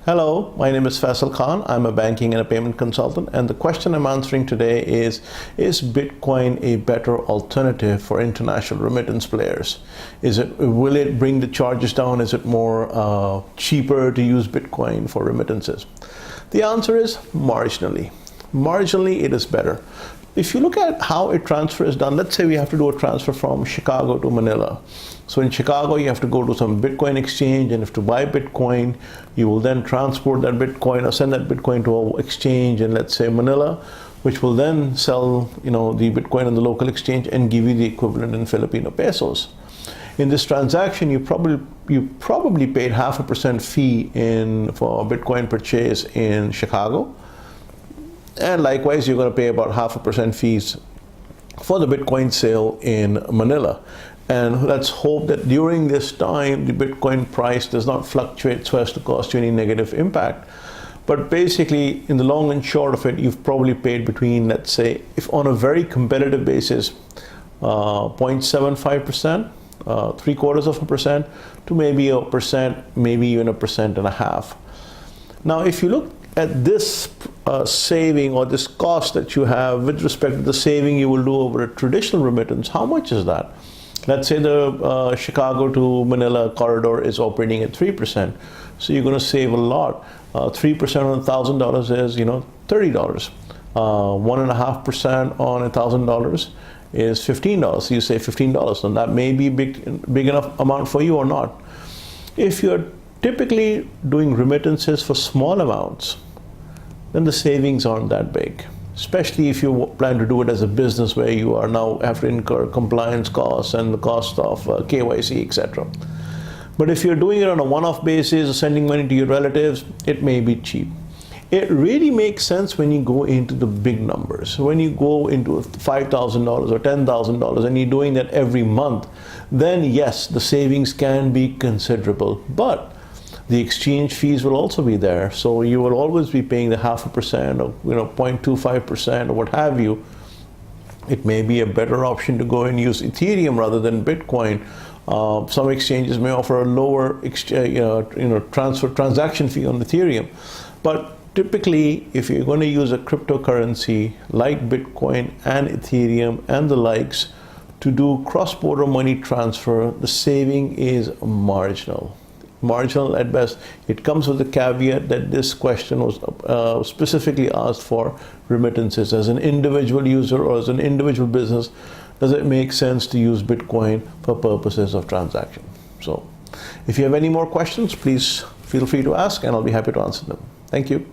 Hello, my name is Faisal Khan. I'm a banking and a payment consultant, and the question I'm answering today is Bitcoin a better alternative for international remittance players? Will it bring the charges down? Is it more cheaper to use Bitcoin for remittances? The answer is marginally. Marginally, it is better. If you look at how a transfer is done, let's say we have to do a transfer from Chicago to Manila. So in Chicago, you have to go to some Bitcoin exchange, and if to buy Bitcoin, you will then transport that Bitcoin or send that Bitcoin to an exchange in, let's say, Manila, which will then sell, the Bitcoin on the local exchange and give you the equivalent in Filipino pesos. In this transaction, you probably paid 0.5% fee for Bitcoin purchase in Chicago. And likewise, you're going to pay about 0.5% fees for the Bitcoin sale in Manila. And let's hope that during this time, the Bitcoin price does not fluctuate so as to cause you any negative impact. But basically, in the long and short of it, you've probably paid between, let's say, if on a very competitive basis, 0.75%, 0.75% to maybe 1%, maybe even 1.5%. Now, if you look at this saving or this cost that you have with respect to the saving you will do over a traditional remittance, how much is that? Let's say the Chicago to Manila corridor is operating at 3%. So you're going to save a lot. 3% on $1,000 is, $30. 1.5% on $1,000 is $15. So you save $15. And that may be big enough amount for you or not. If you're typically doing remittances for small amounts, then the savings aren't that big, especially if you plan to do it as a business where you are now have to incur compliance costs and the cost of KYC, etc. But if you're doing it on a one-off basis or sending money to your relatives, it may be cheap. It really makes sense when you go into the big numbers. When you go into $5,000 or $10,000 and you're doing that every month, then yes, the savings can be considerable. But the exchange fees will also be there. So you will always be paying the 0.5% or 0.25% or what have you. It may be a better option to go and use Ethereum rather than Bitcoin. Some exchanges may offer a lower transaction fee on Ethereum. But typically, if you're going to use a cryptocurrency like Bitcoin and Ethereum and the likes to do cross-border money transfer, the saving is marginal. Marginal at best. It comes with the caveat that this question was specifically asked for remittances. As an individual user or as an individual business, does it make sense to use Bitcoin for purposes of transaction? So if you have any more questions, please feel free to ask and I'll be happy to answer them. Thank you.